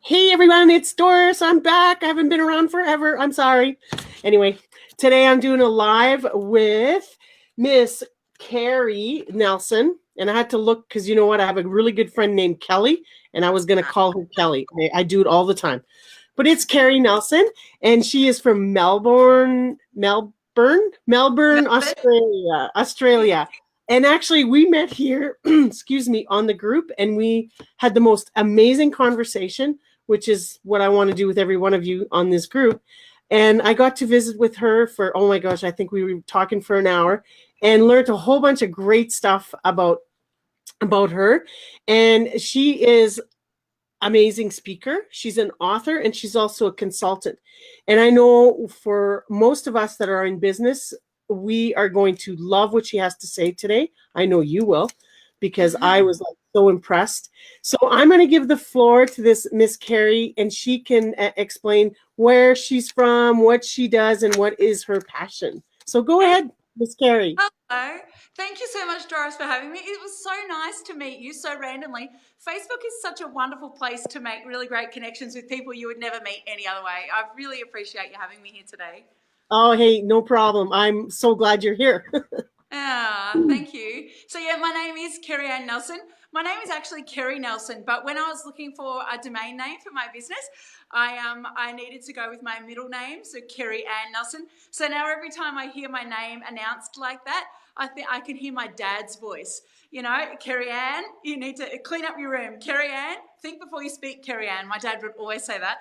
Hey everyone, it's Doris. I'm back. I haven't been around forever. I'm sorry. Anyway, today I'm doing a live with Miss Kerry Nelson. And I had to look because you know what? I have a really good friend named Kelly, and I was going to call her Kelly. I do it all the time. But it's Kerry Nelson, and she is from Melbourne, Melbourne. Australia. And actually, we met here, excuse me, on the group, and we had the most amazing conversation, which is what I want to do with every one of you on this group. And I got to visit with her for, oh my gosh, I think we were talking for an hour and learned a whole bunch of great stuff about her. And she is amazing speaker. She's an author and she's also a consultant. And I know for most of us that are in business, we are going to love what she has to say today. I know you will, because I was like so impressed. So I'm going to give the floor to this Miss Kerry, and she can explain where she's from, what she does, and what is her passion. So go ahead, Miss Kerry. Hello. Thank you so much, Doris, for having me. It was so nice to meet you so randomly. Facebook is such a wonderful place to make really great connections with people you would never meet any other way. I really appreciate you having me here today. Oh, hey, no problem. I'm so glad you're here. Thank you. So yeah, my name is Kerry Ann Nelson. My name is actually Kerry Nelson, but when I was looking for a domain name for my business, I needed to go with my middle name, so Kerry Ann Nelson. So now every time I hear my name announced like that, I think I can hear my dad's voice. You know, Kerry Ann, you need to clean up your room. Kerry Ann, think before you speak, Kerry Ann. My dad would always say that.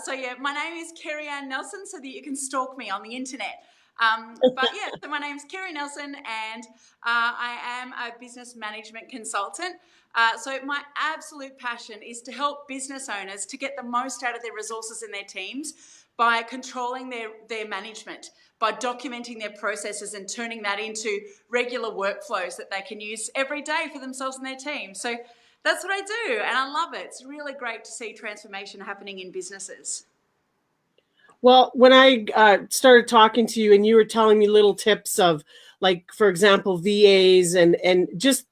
So yeah, my name is Kerry Ann Nelson, so that you can stalk me on the internet. But yeah, so my name's Kerry Nelson, and I am a business management consultant. So my absolute passion is to help business owners to get the most out of their resources and their teams by controlling their management, by documenting their processes and turning that into regular workflows that they can use every day for themselves and their team. So that's what I do, and I love it. It's really great to see transformation happening in businesses. Well, when I started talking to you and you were telling me little tips of, like, for example, VAs and just,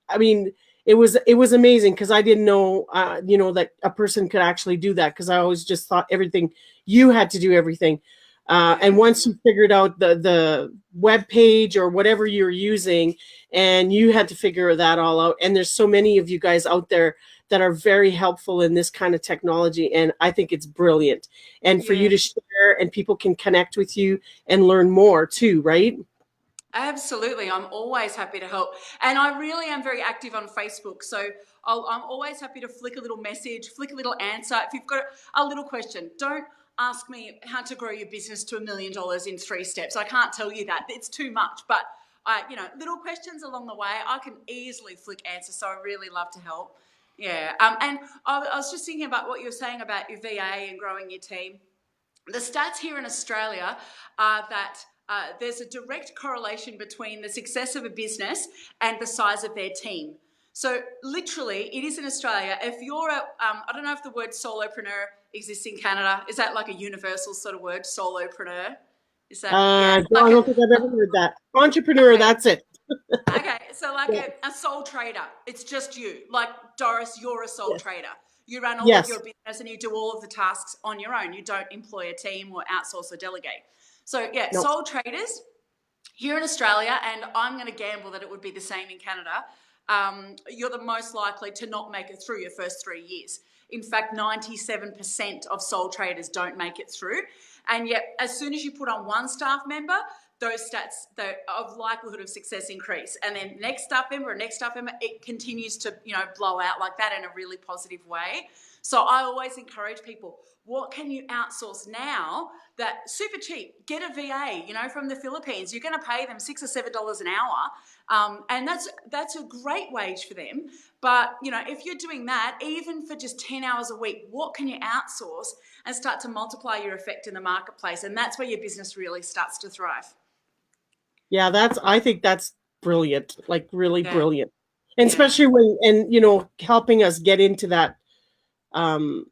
I mean, it was amazing because I didn't know, that a person could actually do that, because I always just thought everything you had to do everything. And once you figured out the web page or whatever you're using, and you had to figure that all out, and there's so many of you guys out there that are very helpful in this kind of technology, and I think it's brilliant. And for you Yeah. to share, and people can connect with you and learn more too, right? Absolutely. I'm always happy to help. And I really am very active on Facebook. So I'm always happy to flick a little message, flick a little answer. If you've got a little question, don't ask me how to grow your business to $1 million in 3 steps. I can't tell you that. It's too much. But, little questions along the way, I can easily flick answers. So I really love to help. Yeah. And I was just thinking about what you were saying about your VA and growing your team. The stats here in Australia are that there's a direct correlation between the success of a business and the size of their team. So literally, it is in Australia. If you're I don't know if the word solopreneur exists in Canada. Is that like a universal sort of word, solopreneur? Is that, yeah, No, I like don't think I've ever heard that. Entrepreneur, okay. that's it. Okay, so like Yeah. a sole trader, it's just you. Like Doris, you're a sole Yes. trader. You run all of Yes. your business and you do all of the tasks on your own. You don't employ a team or outsource or delegate. So yeah, No. sole traders here in Australia, and I'm going to gamble that it would be the same in Canada. You're the most likely to not make it through your first 3 years. In fact, 97% of sole traders don't make it through. And yet, as soon as you put on one staff member, those stats of likelihood of success increase. And then next staff member and next staff member, it continues to, blow out like that in a really positive way. So I always encourage people, what can you outsource now that super cheap? Get a VA, from the Philippines. You're going to pay them $6 or $7 an hour. And that's a great wage for them. But, if you're doing that, even for just 10 hours a week, what can you outsource and start to multiply your effect in the marketplace? And that's where your business really starts to thrive. Yeah, I think that's brilliant, like really Yeah, brilliant. And yeah, especially when, and helping us get into that, um,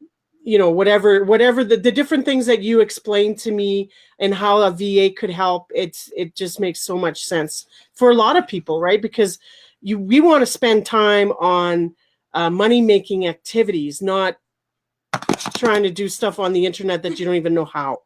whatever the different things that you explained to me and how a VA could help, it just makes so much sense for a lot of people, right? Because we want to spend time on money making activities, not trying to do stuff on the internet that you don't even know how.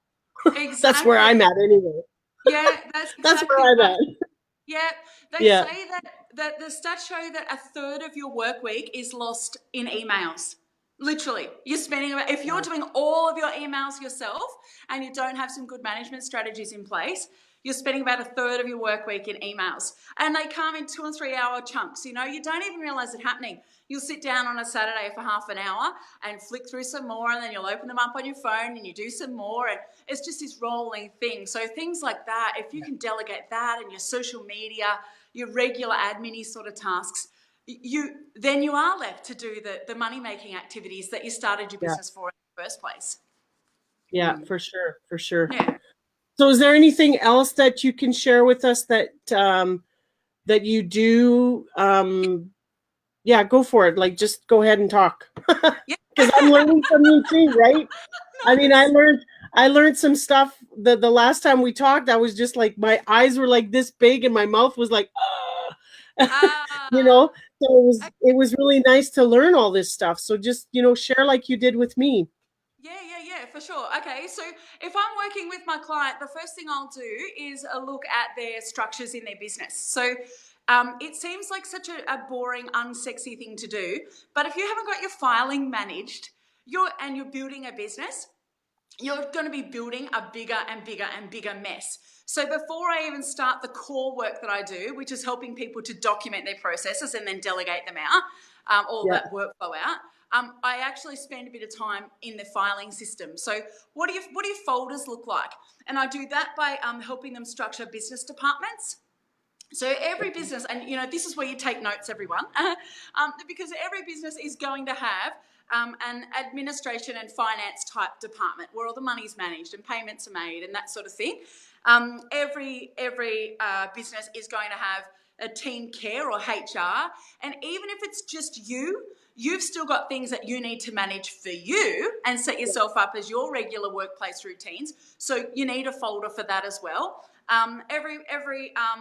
Exactly. That's where I'm at anyway. Yeah, that's That's exactly where I'm right. at. Yeah, they Yeah. say that the stats show that a third of your work week is lost in emails. Literally, you're spending about, if you're doing all of your emails yourself and you don't have some good management strategies in place, you're spending about a third of your work week in emails. And they come in 2 and 3 hour chunks. You know, you don't even realize it happening. You'll sit down on a Saturday for half an hour and flick through some more, and then you'll open them up on your phone and you do some more. And it's just this rolling thing. So things like that, if you can delegate that and your social media, your regular admin sort of tasks, then you are left to do the money-making activities that you started your business for in the first place. Yeah, for sure, for sure. Yeah. So is there anything else that you can share with us that that you do? Yeah, go for it. Like, just go ahead and talk. Because I'm learning from you too, right? I mean, I learned some stuff. The last time we talked, I was just like, my eyes were like this big and my mouth was like, you know. So it was really nice to learn all this stuff. So just, you know, share like you did with me. Yeah, for sure. Okay, so if I'm working with my client, the first thing I'll do is a look at their structures in their business. So it seems like such a boring, unsexy thing to do, but if you haven't got your filing managed, you're building a business, you're going to be building a bigger and bigger and bigger mess. So before I even start the core work that I do, which is helping people to document their processes and then delegate them out, that workflow out, I actually spend a bit of time in the filing system. So what do your folders look like? And I do that by helping them structure business departments. So every business, and you know, this is where you take notes, everyone, because every business is going to have an administration and finance type department where all the money's managed and payments are made and that sort of thing. Every business is going to have a team care or HR, and even if it's just you, you've still got things that you need to manage for you and set yourself up as your regular workplace routines. So you need a folder for that as well. Every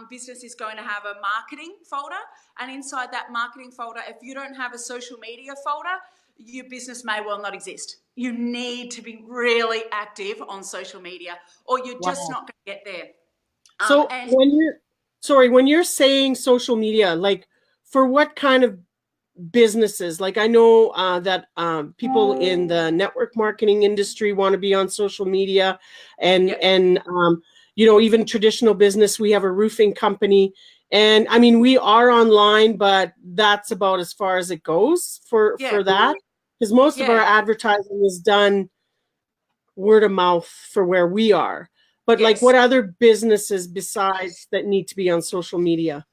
business is going to have a marketing folder, and inside that marketing folder, if you don't have a social media folder, your business may well not exist. You need to be really active on social media, or you're just not going to get there. So when you're saying social media, like for what kind of businesses? Like I know that people in the network marketing industry want to be on social media, and you know, even traditional business. We have a roofing company, and I mean we are online, but that's about as far as it goes for that, because most of our advertising is done word of mouth for where we are. But like, what other businesses besides that need to be on social media?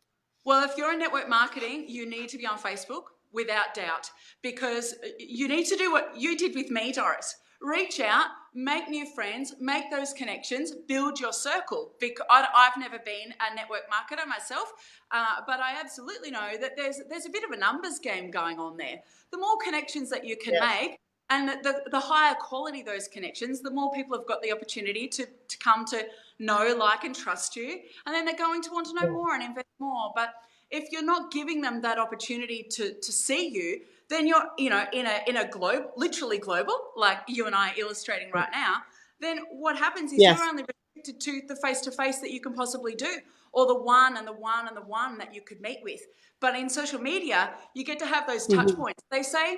Well, if you're in network marketing, you need to be on Facebook without doubt, because you need to do what you did with me, Doris. Reach out, make new friends, make those connections, build your circle. Because I've never been a network marketer myself, but I absolutely know that there's a bit of a numbers game going on there. The more connections that you can make, and the higher quality those connections, the more people have got the opportunity to come to know, like, and trust you. And then they're going to want to know more and invest more. But if you're not giving them that opportunity to see you, then you're, you know, in a globe, literally global, like you and I are illustrating right now, then what happens is you're only restricted to the face-to-face that you can possibly do, or the one and the one and the one that you could meet with. But in social media, you get to have those touch points. They say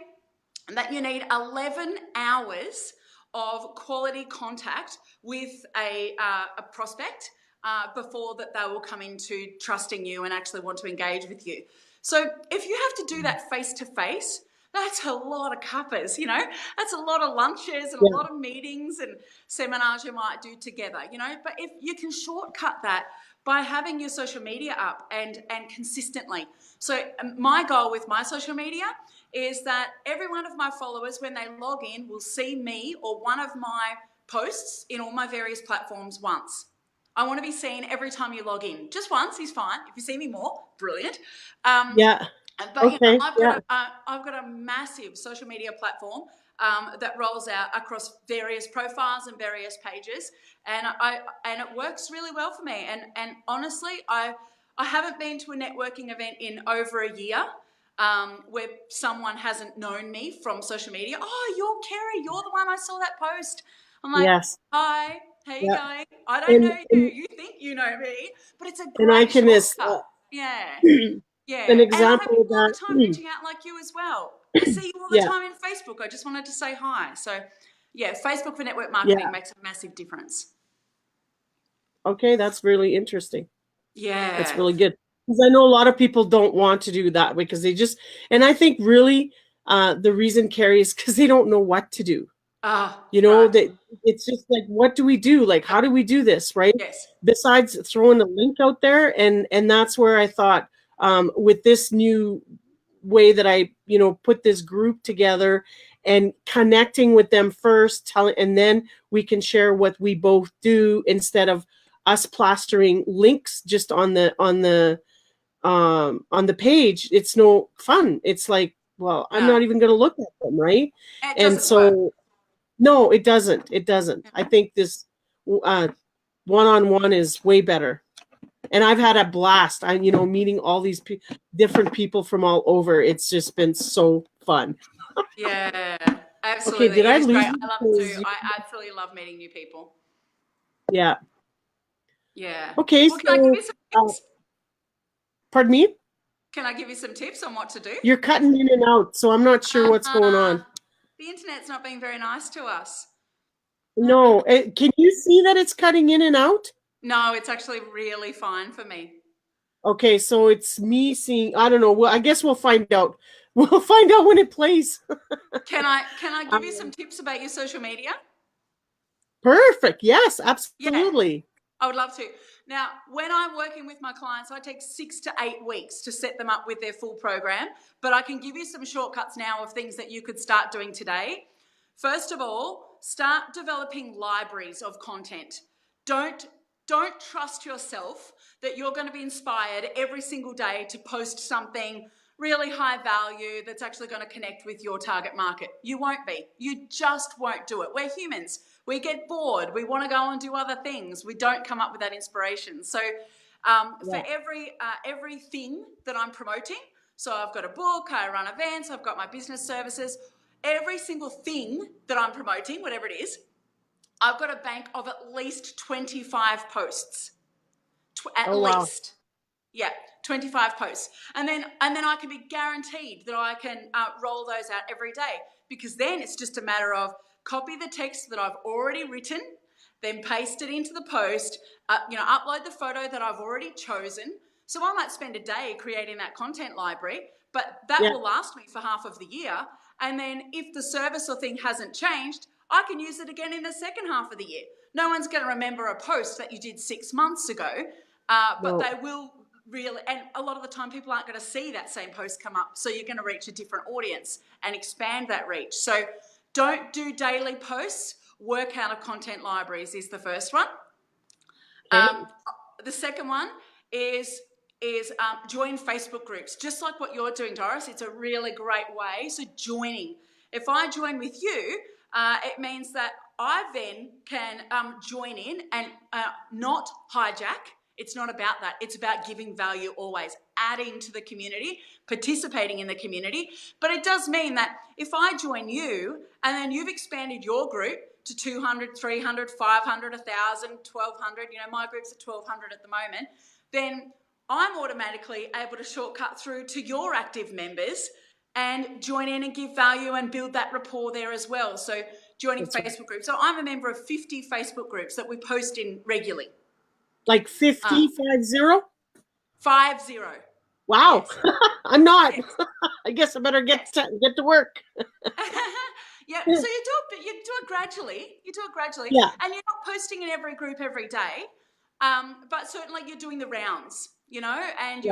that you need 11 hours of quality contact with a prospect before that they will come into trusting you and actually want to engage with you. So if you have to do that face-to-face, that's a lot of cuppers, you know. That's a lot of lunches and a lot of meetings and seminars you might do together, you know. But if you can shortcut that by having your social media up and consistently. So my goal with my social media is that every one of my followers, when they log in, will see me or one of my posts in all my various platforms once. I want to be seen every time you log in. Just once is fine. If you see me more, brilliant. But you know, I've got a massive social media platform that rolls out across various profiles and various pages, and it works really well for me. And honestly, I haven't been to a networking event in over a year. where someone hasn't known me from social media. Oh, you're Kerry. You're the one I saw that post. I'm like, Yes. hi, how you Yeah. going? I don't know And you. and, You think you know me, but it's a and I great can shortcut. Yeah. an Yeah. And I have example of people all the that. time reaching out like you as well. I see you all the Yeah. time in Facebook. I just wanted to say hi. So, yeah, Facebook for network Yeah. marketing makes a massive difference. Okay, that's really interesting. That's Yeah. really good. Because I know a lot of people don't want to do that because they just, and I think really the reason, Carrie, is because they don't know what to do. Ah, You know, right. that it's just like, what do we do? Like, how do we do this, right? Yes. Besides throwing a link out there, and that's where I thought with this new way that I, put this group together and connecting with them first, telling, and then we can share what we both do instead of us plastering links just on the page. It's no fun. It's like, well, I'm No, not even going to look at them, right? it And doesn't work. so no, it doesn't. It doesn't. I think this uh, one-on-one is way better. And I've had a blast. I'm, meeting all these different people from all over. It's just been so fun. Yeah, Okay, absolutely. did It I is lose great. you? I love it too. Because I absolutely love meeting new people. yeah. Yeah. Okay, Well, can I give you so some tips? pardon me. Can I give you some tips on what to do? You're cutting in and out, so I'm not sure what's going Uh, on. the internet's not being very nice to us. No, can you see that it's cutting in and out? No, it's actually really fine for me. Okay, so it's me seeing. I don't know. Well, I guess we'll find out. We'll find out when it plays. Can I give you some tips about your social media? Perfect. Yes, Yeah, absolutely. I would love to. Now, when I'm working with my clients, I take 6 to 8 weeks to set them up with their full program, but I can give you some shortcuts now of things that you could start doing today. First of all, start developing libraries of content. Don't don't trust yourself that you're going to be inspired every single day to post something really high value that's actually going to connect with your target market. You won't be. You just won't do it. We're humans. We get bored. We want to go and do other things. We don't come up with that inspiration. So for Yeah. everything that I'm promoting, so I've got a book, I run events, I've got my business services, every single thing that I'm promoting, whatever it is, I've got a bank of at least 25 posts. At Oh wow. least. Yeah, 25 posts. And then I can be guaranteed that I can roll those out every day, because then it's just a matter of copy the text that I've already written, then paste it into the post, upload the photo that I've already chosen. So I might spend a day creating that content library, but that Yeah. will last me for half of the year. And then if the service or thing hasn't changed, I can use it again in the second half of the year. No one's going to remember a post that you did 6 months ago, but No. they will really, and a lot of the time people aren't going to see that same post come up, so you're going to reach a different audience and expand that reach. So don't do daily posts. Work out of content libraries is the first one. Okay. The second one is join Facebook groups, just like what you're doing, Doris. It's a really great way. So joining. If I join with you, it means that I then can join in and not hijack. It's not about that. It's about giving value always, adding to the community, participating in the community. But it does mean that if I join you and then you've expanded your group to 200, 300, 500, 1,000, 1,200, my group's at 1,200 at the moment, then I'm automatically able to shortcut through to your active members and join in and give value and build that rapport there as well. So joining That's right. Facebook groups. So I'm a member of 50 Facebook groups that we post in regularly. Like Uh, 50, 50? 50. Wow. Yes. I'm not. Yes. I guess I better Yes. get to work. Yeah, so you do it gradually. You do it gradually, Yeah. and you're not posting in every group every day, but certainly you're doing the rounds, and Right.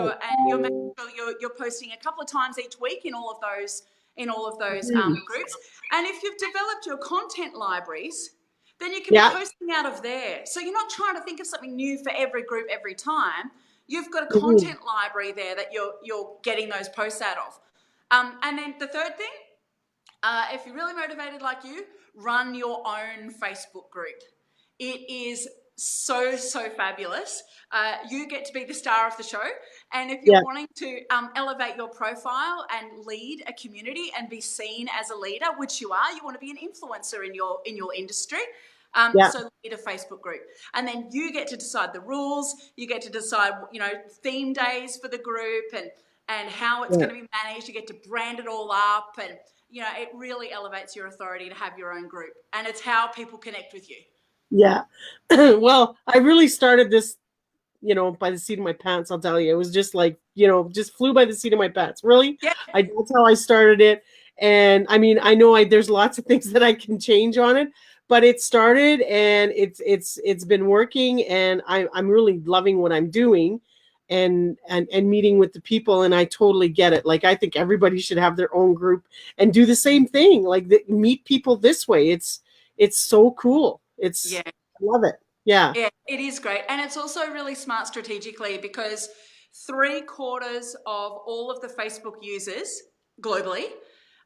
you're making sure you're posting a couple of times each week in all of those Mhm. groups. And if you've developed your content libraries, then you can be Yeah. posting out of there. So you're not trying to think of something new for every group every time. You've got a Mhm. content library there that you're getting those posts out of. And then the third thing, if you're really motivated like you, run your own Facebook group. It is so fabulous. You get to be the star of the show, and if you're Yeah. wanting to elevate your profile and lead a community and be seen as a leader, which you are, you want to be an influencer in your industry. Yeah. So lead a Facebook group, and then you get to decide the rules. You get to decide, theme days for the group and how it's going to be managed. You get to brand it all up, and it really elevates your authority to have your own group, and it's how people connect with you. Yeah. Well, I really started this, by the seat of my pants, I'll tell you. It was just like, just flew by the seat of my pants. Really? Yeah. That's how I started it. And I mean, I know there's lots of things that I can change on it, but it started and it's been working, and I'm really loving what I'm doing and meeting with the people, and I totally get it. Like, I think everybody should have their own group and do the same thing. Like, meet people this way. It's so cool. I love it. Yeah. Yeah, it is great. And it's also really smart strategically because 3/4 of all of the Facebook users globally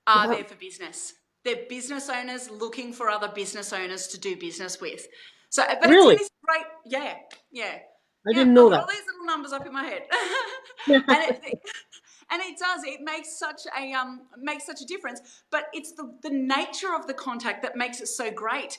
are there for business. They're business owners looking for other business owners to do business with. So, but Really? it's great. Yeah. I didn't I've know got that. all these little numbers up in my head. And it does. It makes such a difference. But it's the nature of the contact that makes it so great.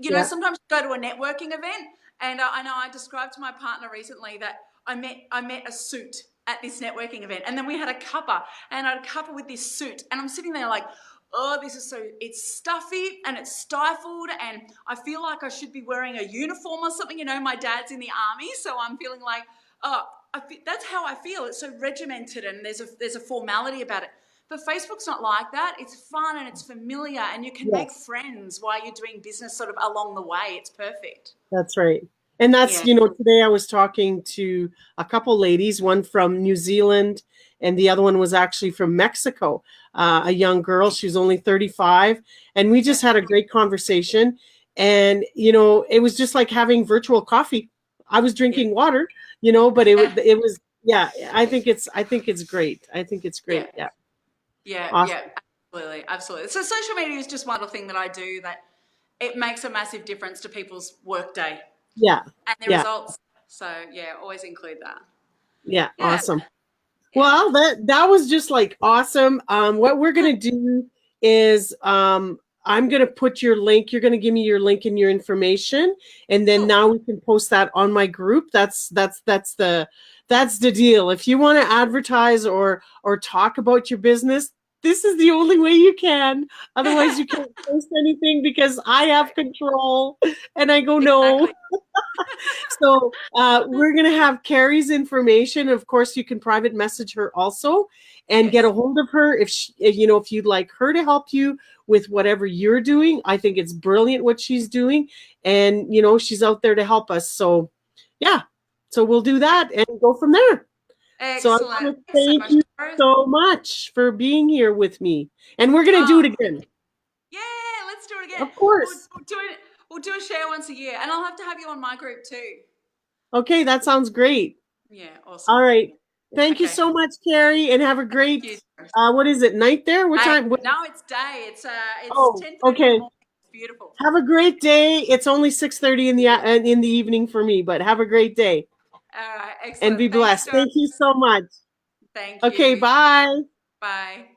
Sometimes you go to a networking event, and I know I described to my partner recently that I met a suit at this networking event, and then we had a cuppa, and I had a cuppa with this suit, and I'm sitting there like, oh, it's stuffy and it's stifled, and I feel like I should be wearing a uniform or something. My dad's in the army, so I'm feeling like, oh, that's how I feel. It's so regimented, and there's a formality about it. But Facebook's not like that. It's fun and it's familiar, and you can make friends while you're doing business sort of along the way. It's perfect. That's right. And that's, today I was talking to a couple ladies, one from New Zealand and the other one was actually from Mexico, a young girl. She was only 35. And we just had a great conversation. And, it was just like having virtual coffee. I was drinking water, but it was, I think it's great. I think it's great. Yeah. Yeah, awesome. absolutely. So social media is just one little thing that I do that it makes a massive difference to people's workday. Yeah. And their results. So always include that. Yeah. Awesome. Yeah. Well, that was just like awesome. What we're gonna do is I'm gonna put your link. You're gonna give me your link and your information, and then now we can post that on my group. That's the deal. If you want to advertise or talk about your business, this is the only way you can. Otherwise, you can't post anything because I have control, and I go no. So we're going to have Kerry's information. Of course, you can private message her also and get a hold of her if you'd like her to help you with whatever you're doing. I think it's brilliant what she's doing, and she's out there to help us. So so we'll do that and go from there. Excellent. So I want to thank you so much for being here with me, and we're going to do it again. Yeah, let's do it again. Of course. We'll do a share once a year, and I'll have to have you on my group too. Okay, that sounds great. Yeah, awesome. All right. Thank you so much, Kerry, and have a great, what is it, night there? What time? No, it's day. It's 10:30 okay. It's beautiful. Have a great day. It's only 6:30 in the evening for me, but have a great day. All right, excellent. And be blessed. Thank you so much. Thank you. Okay, bye. Bye.